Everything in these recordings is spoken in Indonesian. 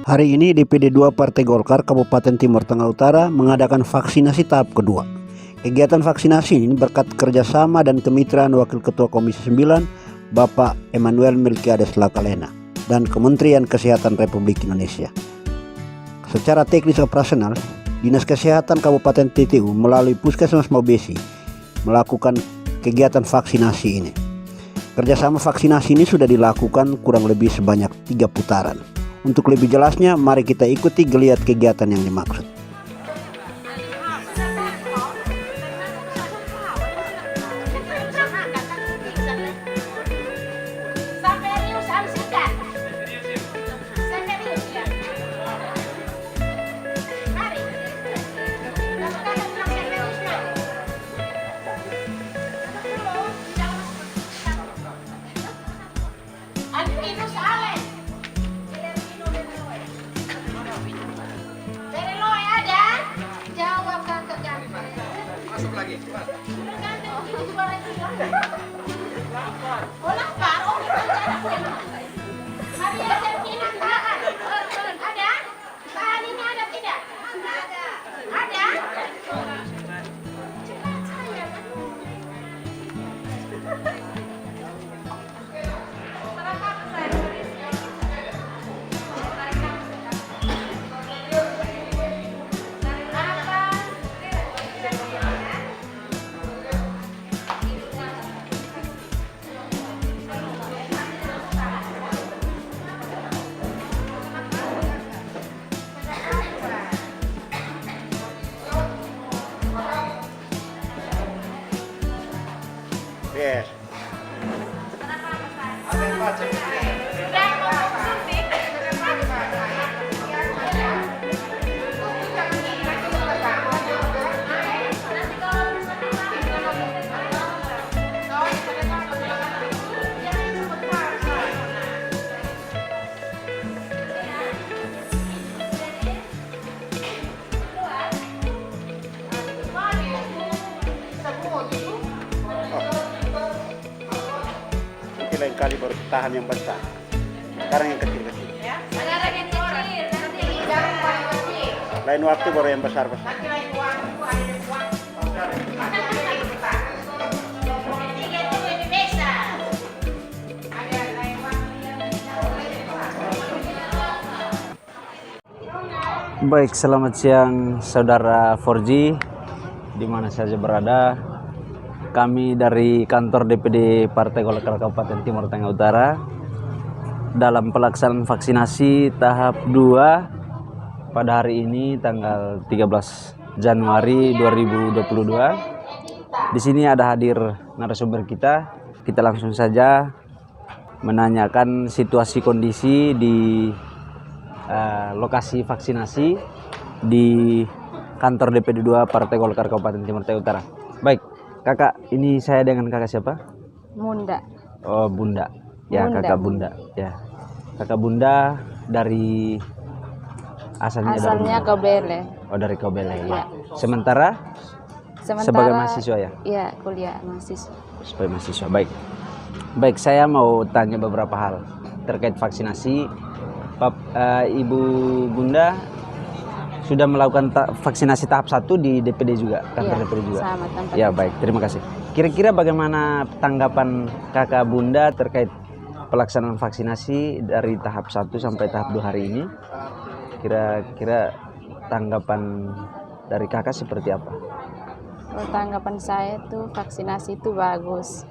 Hari ini DPD 2 Partai Golkar Kabupaten Timur Tengah Utara mengadakan vaksinasi tahap kedua. Kegiatan vaksinasi ini berkat kerjasama dan kemitraan Wakil Ketua Komisi 9 Bapak Emmanuel Melkiades Lakalena dan Kementerian Kesehatan Republik Indonesia. Secara teknis operasional, Dinas Kesehatan Kabupaten TTU melalui Puskesmas Mabesi melakukan kegiatan vaksinasi ini. Kerjasama vaksinasi ini sudah dilakukan kurang lebih sebanyak 3 putaran. Untuk lebih jelasnya, mari kita ikuti geliat kegiatan yang dimaksud. Masuk lagi. Yes. Lain kali baru tahan yang besar. Sekarang yang kecil-kecil. Lain waktu baru yang besar-besar. Baik, selamat siang saudara 4G di mana saja berada. Kami dari kantor DPD Partai Golkar Kabupaten Timur Tengah Utara dalam pelaksanaan vaksinasi tahap 2 pada hari ini tanggal 13 Januari 2022. Di sini ada hadir narasumber kita. Kita langsung saja menanyakan situasi kondisi di lokasi vaksinasi di kantor DPD 2 Partai Golkar Kabupaten Timur Tengah Utara. Baik. Kakak, ini saya dengan kakak siapa? Bunda. Oh, Bunda. Ya, Bunda. Kakak Bunda. Ya. Kakak Bunda dari asalnya dari Kobele. Oh, dari Kobele. Ya. Sementara sebagai mahasiswa ya? Iya, kuliah mahasiswa. Sebagai mahasiswa. Baik. Baik, saya mau tanya beberapa hal terkait vaksinasi. Ibu Bunda sudah melakukan vaksinasi tahap 1 di DPD juga, kantor DPD juga. Sama tempat. Ya, baik, terima kasih. Kira-kira bagaimana tanggapan Kakak Bunda terkait pelaksanaan vaksinasi dari tahap 1 sampai tahap 2 hari ini? Kira-kira tanggapan dari Kakak seperti apa? Tanggapan saya tuh vaksinasi itu bagus.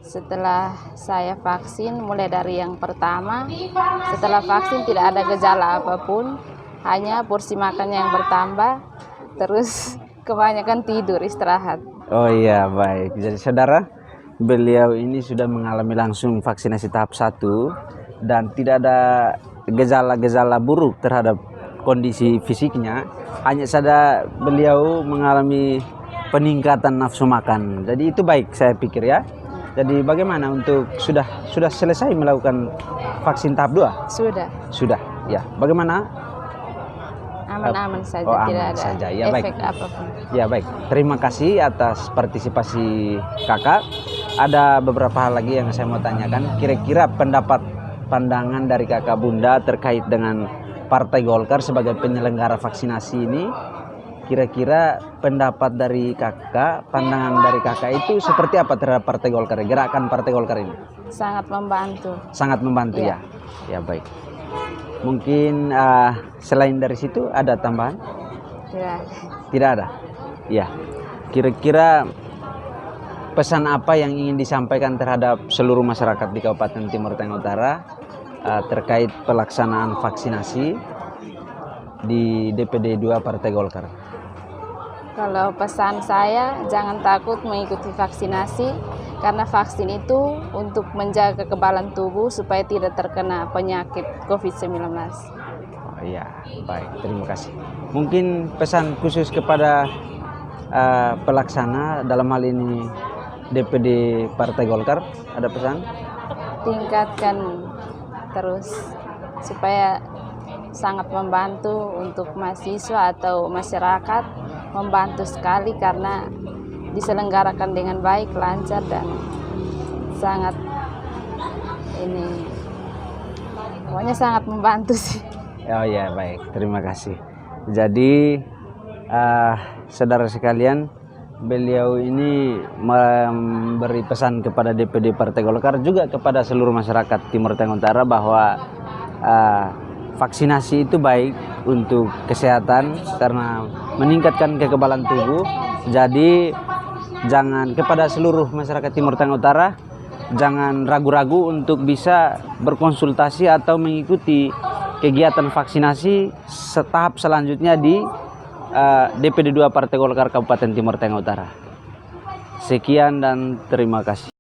Setelah saya vaksin, mulai dari yang pertama, setelah vaksin tidak ada gejala apapun. Hanya porsi makan yang bertambah, terus kebanyakan tidur, istirahat. Oh iya, baik. Jadi saudara, beliau ini sudah mengalami langsung vaksinasi tahap 1 dan tidak ada gejala-gejala buruk terhadap kondisi fisiknya. Hanya saja beliau mengalami peningkatan nafsu makan. Jadi itu baik, saya pikir ya. Jadi bagaimana untuk sudah selesai melakukan vaksin tahap 2? Sudah. Sudah, ya. Bagaimana? Aman-aman saja, aman tidak ada saja. Ya, efek baik. apapun. Ya, baik. Terima kasih atas partisipasi Kakak. Ada beberapa hal lagi yang saya mau tanyakan. Kira-kira pandangan dari Kakak Bunda terkait dengan Partai Golkar sebagai penyelenggara vaksinasi ini, kira-kira pendapat dari kakak, pandangan dari kakak itu seperti apa terhadap Partai Golkar, gerakan Partai Golkar ini? Sangat membantu. Sangat membantu ya? Ya baik. Mungkin selain dari situ ada tambahan? Tidak. Tidak ada? Ya. Kira-kira pesan apa yang ingin disampaikan terhadap seluruh masyarakat di Kabupaten Timur Tengah Utara terkait pelaksanaan vaksinasi di DPD 2 Partai Golkar? Kalau pesan saya, jangan takut mengikuti vaksinasi, karena vaksin itu untuk menjaga kekebalan tubuh supaya tidak terkena penyakit COVID-19. Oh, iya, baik, terima kasih. Mungkin pesan khusus kepada pelaksana dalam hal ini DPD Partai Golkar, ada pesan? Tingkatkan terus supaya sangat membantu untuk mahasiswa atau masyarakat, membantu sekali karena diselenggarakan dengan baik, lancar dan sangat pokoknya sangat membantu sih. Oh ya, baik, terima kasih. Jadi saudara sekalian, beliau ini memberi pesan kepada DPD Partai Golkar juga kepada seluruh masyarakat Timur Tengah Utara bahwa vaksinasi itu baik untuk kesehatan karena meningkatkan kekebalan tubuh. Jadi jangan, kepada seluruh masyarakat Timur Tengah Utara, jangan ragu-ragu untuk bisa berkonsultasi atau mengikuti kegiatan vaksinasi tahap selanjutnya di DPD 2 Partai Golkar Kabupaten Timur Tengah Utara. Sekian dan terima kasih.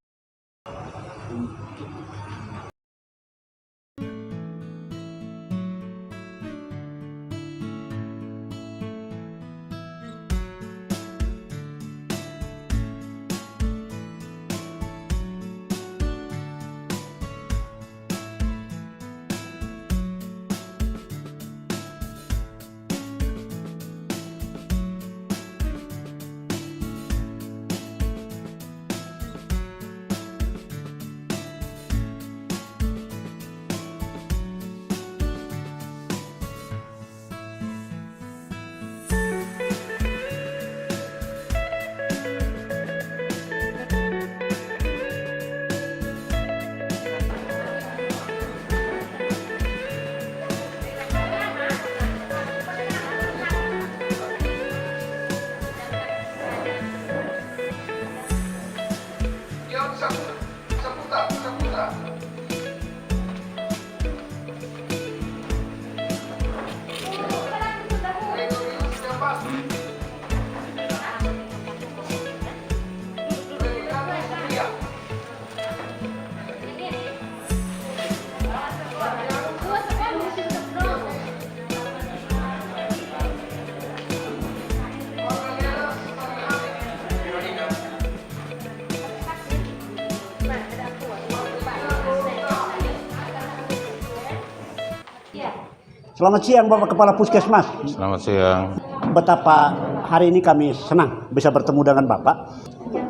Selamat siang Bapak Kepala Puskesmas. Selamat siang. Betapa hari ini kami senang bisa bertemu dengan Bapak.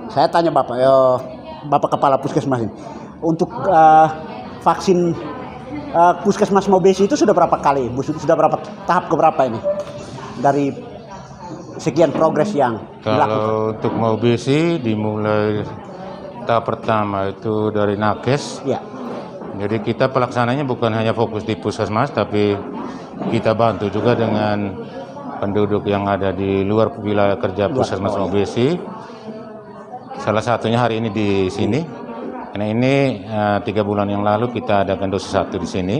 Saya tanya Bapak, Bapak Kepala Puskesmas ini, untuk vaksin Puskesmas Maubesi itu sudah berapa kali? Sudah berapa tahap keberapa ini? Dari sekian progres yang dilakukan. Kalau untuk Maubesi dimulai tahap pertama itu dari Nakes. Ya. Jadi kita pelaksananya bukan hanya fokus di Puskesmas, tapi kita bantu juga dengan penduduk yang ada di luar wilayah kerja Puskesmas Maubesi. Salah satunya hari ini di sini. Karena ini 3 bulan yang lalu kita adakan dosis 1 di sini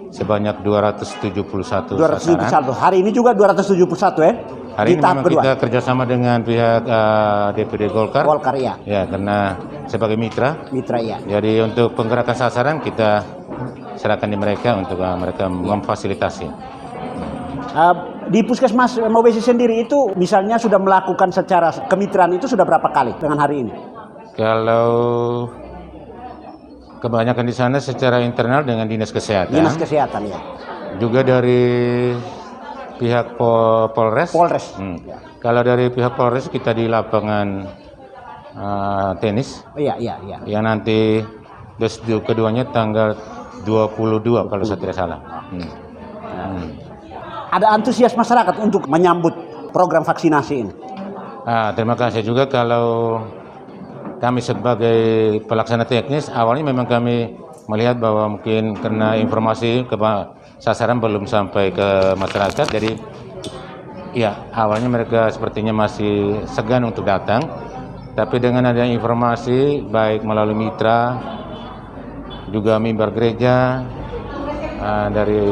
sebanyak 271 sasaran. Hari ini juga 271 ya? Hari ini memang kita kerjasama dengan pihak DPD Golkar. Golkar ya. Ya, karena sebagai mitra. Mitra ya. Jadi untuk penggerakan sasaran kita serahkan di mereka untuk mereka memfasilitasi. Di Puskesmas Maubesi sendiri itu misalnya sudah melakukan secara kemitraan itu sudah berapa kali dengan hari ini? Kalau kebanyakan di sana secara internal dengan Dinas Kesehatan. Dinas Kesehatan ya. Juga dari pihak Polres. Polres. Kalau dari pihak Polres kita di lapangan tenis. Iya. Yang nanti dosis keduanya tanggal 22 kalau saya tidak salah. ada antusias masyarakat untuk menyambut program vaksinasi ini? Terima kasih juga. Kalau kami sebagai pelaksana teknis, awalnya memang kami melihat bahwa mungkin karena informasi sasaran belum sampai ke masyarakat, jadi ya awalnya mereka sepertinya masih segan untuk datang. Tapi dengan adanya informasi baik melalui mitra, juga mimbar gereja, dari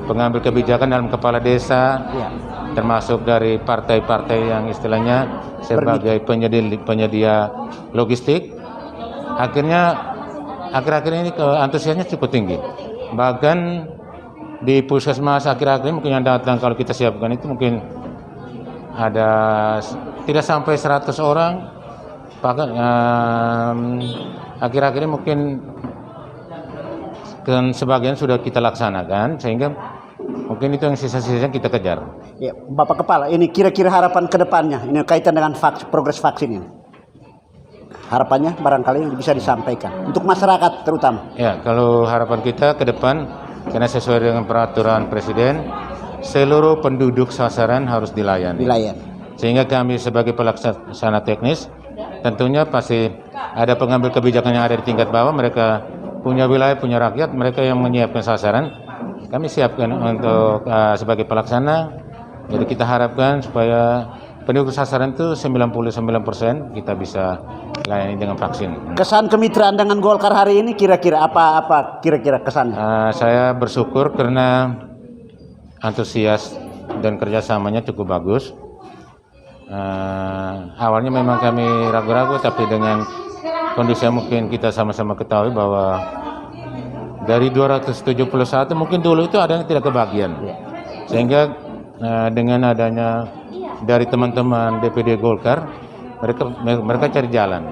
pengambil kebijakan dalam kepala desa, termasuk dari partai-partai yang istilahnya sebagai penyedia logistik, akhir-akhir ini antusiasnya cukup tinggi. Bahkan di puskesmas akhir-akhir ini mungkin yang datang kalau kita siapkan itu mungkin ada tidak sampai 100 orang. Bahkan akhir-akhir ini mungkin dan sebagian sudah kita laksanakan, sehingga mungkin itu yang sisa-sisanya kita kejar. Ya, Bapak Kepala, ini kira-kira harapan ke depannya, ini kaitan dengan progres vaksin ini. Harapannya barangkali bisa disampaikan untuk masyarakat terutama. Ya, kalau harapan kita ke depan, karena sesuai dengan peraturan Presiden, seluruh penduduk sasaran harus dilayani. Sehingga kami sebagai pelaksana teknis, tentunya pasti ada pengambil kebijakan yang ada di tingkat bawah, mereka punya wilayah, punya rakyat, mereka yang menyiapkan sasaran, kami siapkan untuk sebagai pelaksana. Jadi kita harapkan supaya penduduk sasaran itu 99% kita bisa layani dengan vaksin. Kesan kemitraan dengan Golkar hari ini kira-kira apa kira-kira kesannya? Saya bersyukur karena antusias dan kerjasamanya cukup bagus. Awalnya memang kami ragu-ragu, tapi dengan kondisi yang mungkin kita sama-sama ketahui bahwa dari 271 mungkin dulu itu ada yang tidak kebagian, sehingga dengan adanya dari teman-teman DPD Golkar, mereka cari jalan,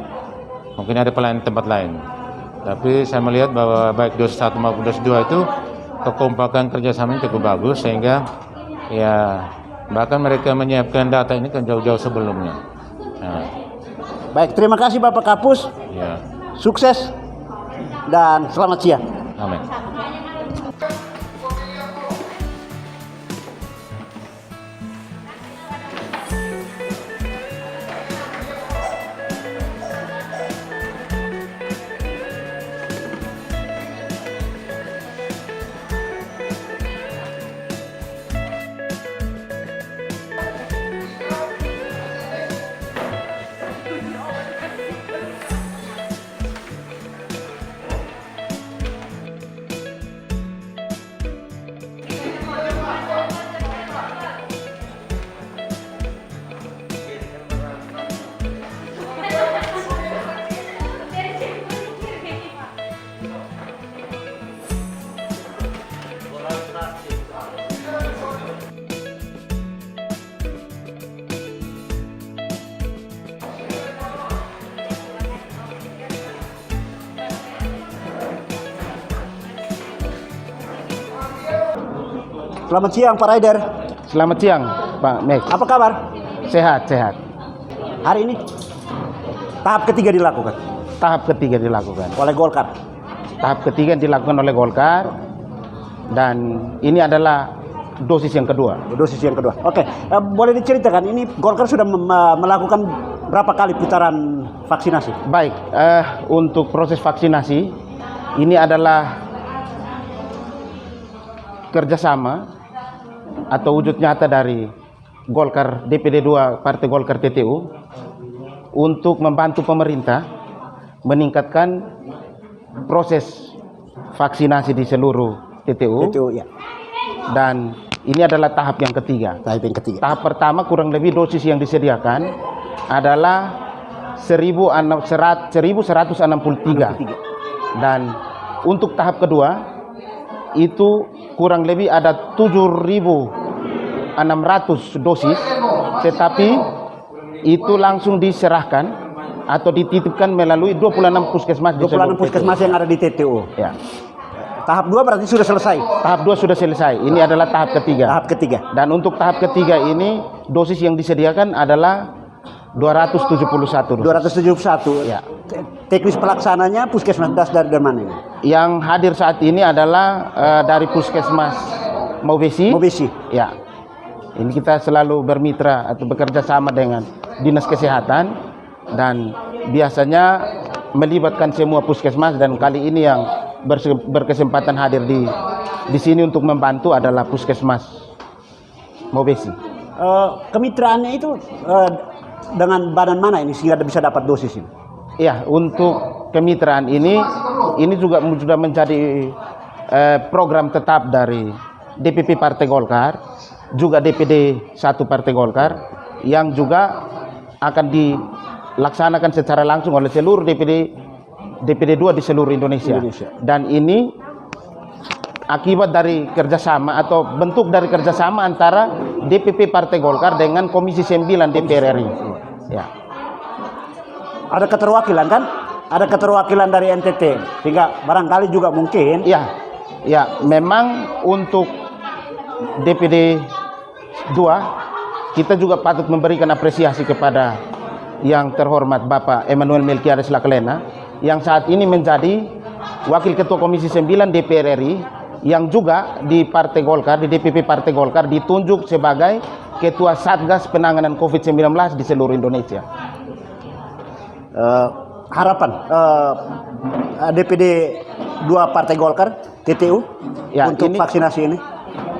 mungkin ada pelayanan tempat lain. Tapi saya melihat bahwa baik dosis 1 maupun dosis 2 itu kekompakan kerjasamanya cukup bagus, sehingga ya bahkan mereka menyiapkan data ini kan jauh-jauh sebelumnya. Baik, terima kasih Bapak Kapus. Ya. Sukses dan selamat siang. Amin. Selamat siang Pak Raider. Selamat siang Pak Max. Apa kabar? Sehat. Hari ini tahap ketiga dilakukan Tahap ketiga dilakukan. oleh Golkar. Tahap ketiga dilakukan oleh Golkar, dan ini adalah dosis yang kedua. Dosis yang kedua. Oke, boleh diceritakan ini Golkar sudah melakukan berapa kali putaran vaksinasi? Baik, untuk proses vaksinasi ini adalah kerjasama atau wujud nyata dari Golkar DPD 2 Partai Golkar TTU untuk membantu pemerintah meningkatkan proses vaksinasi di seluruh TTU. Ya. Dan ini adalah tahap yang ketiga. Tahap pertama kurang lebih dosis yang disediakan adalah 1.163. Dan untuk tahap kedua itu kurang lebih ada 7.600 dosis, tetapi itu langsung diserahkan atau dititipkan melalui 26 puskesmas. 26 puskesmas yang ada di TTU. Ya. Tahap 2 berarti sudah selesai. Tahap 2 sudah selesai. Ini adalah tahap ketiga. Tahap ketiga. Dan untuk tahap ketiga ini dosis yang disediakan adalah 271 dosis. 271. Ya. Teknis pelaksananya puskesmas dari mana ini? Yang hadir saat ini adalah dari puskesmas Maubesi. Maubesi. Ya, ini kita selalu bermitra atau bekerja sama dengan Dinas Kesehatan dan biasanya melibatkan semua puskesmas, dan kali ini yang berkesempatan hadir di sini untuk membantu adalah puskesmas Maubesi. Kemitraannya itu dengan badan mana ini sehingga bisa dapat dosis ini? Ya, untuk kemitraan ini juga sudah menjadi program tetap dari DPP Partai Golkar, juga DPD 1 Partai Golkar, yang juga akan dilaksanakan secara langsung oleh seluruh DPD 2 di seluruh Indonesia. Dan ini akibat dari kerjasama atau bentuk dari kerjasama antara DPP Partai Golkar dengan Komisi 9 DPR RI. Ya. Ada keterwakilan kan? Ada keterwakilan dari NTT, sehingga barangkali juga mungkin. Ya, memang untuk DPD 2 kita juga patut memberikan apresiasi kepada yang terhormat Bapak Emmanuel Melkiades Laklena yang saat ini menjadi Wakil Ketua Komisi 9 DPR RI, yang juga di Partai Golkar, di DPP Partai Golkar ditunjuk sebagai Ketua Satgas Penanganan COVID-19 di seluruh Indonesia. Harapan DPD 2 Partai Golkar TTU Ya, untuk vaksinasi ini?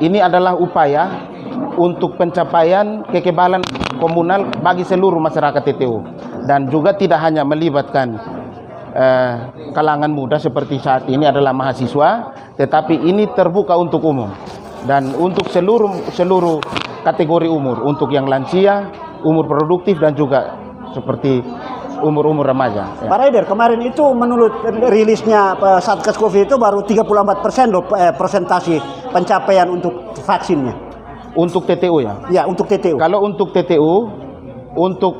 Ini adalah upaya untuk pencapaian kekebalan komunal bagi seluruh masyarakat TTU, dan juga tidak hanya melibatkan kalangan muda seperti saat ini adalah mahasiswa, tetapi ini terbuka untuk umum dan untuk seluruh kategori umur, untuk yang lansia, umur produktif, dan juga seperti umur remaja. Ya. Pak Raider, kemarin itu menurut rilisnya Satgas Covid itu baru 34% loh persentase pencapaian untuk vaksinnya. Untuk TTU ya? Ya, untuk TTU. Kalau untuk TTU, untuk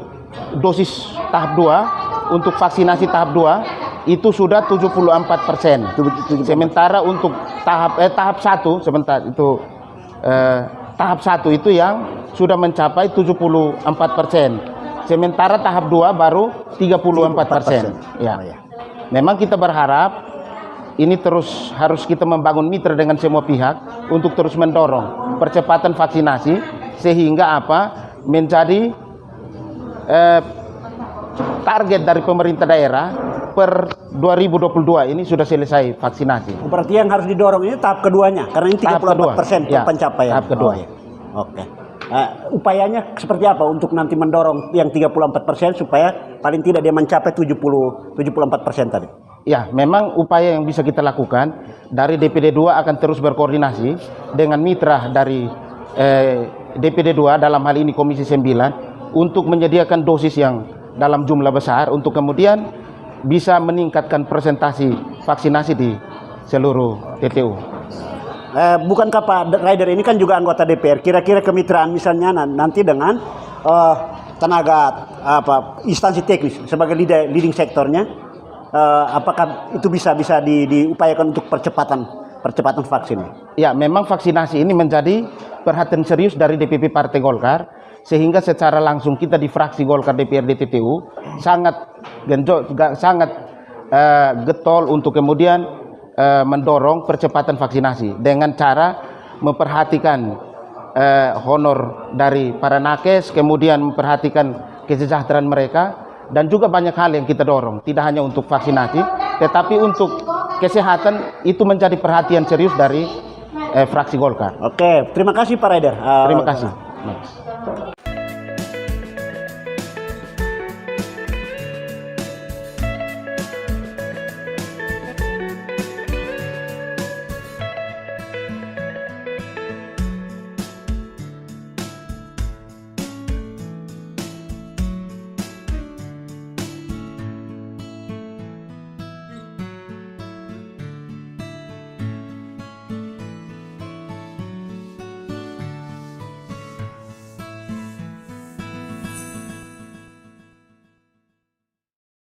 dosis tahap 2, untuk vaksinasi tahap 2 itu sudah 74%. Sementara untuk tahap 1 sebentar itu tahap 1 itu yang sudah mencapai 74%. Sementara tahap 2 baru 34%. Ya. Memang kita berharap ini terus harus kita membangun mitra dengan semua pihak untuk terus mendorong percepatan vaksinasi, sehingga menjadi target dari pemerintah daerah per 2022 ini sudah selesai vaksinasi. Berarti yang harus didorong ini tahap keduanya, karena ini 34% ya, pencapaian. Tahap kedua. Ya. Oke. Upayanya seperti apa untuk nanti mendorong yang 34% supaya paling tidak dia mencapai 74% tadi? Ya, memang upaya yang bisa kita lakukan dari DPD 2 akan terus berkoordinasi dengan mitra dari DPD 2 dalam hal ini Komisi 9 untuk menyediakan dosis yang dalam jumlah besar untuk kemudian bisa meningkatkan presentasi vaksinasi di seluruh TTU. Bukankah Pak Raider ini kan juga anggota DPR, kira-kira kemitraan misalnya nanti dengan tenaga instansi teknis sebagai leading sektornya, apakah itu bisa diupayakan untuk percepatan vaksin? Ya, memang vaksinasi ini menjadi perhatian serius dari DPP Partai Golkar, sehingga secara langsung kita di fraksi Golkar DPRD TTU sangat getol untuk kemudian mendorong percepatan vaksinasi dengan cara memperhatikan honor dari para nakes, kemudian memperhatikan kesejahteraan mereka, dan juga banyak hal yang kita dorong, tidak hanya untuk vaksinasi tetapi untuk kesehatan itu menjadi perhatian serius dari fraksi Golkar. Oke, terima kasih Pak Raider. Terima kasih.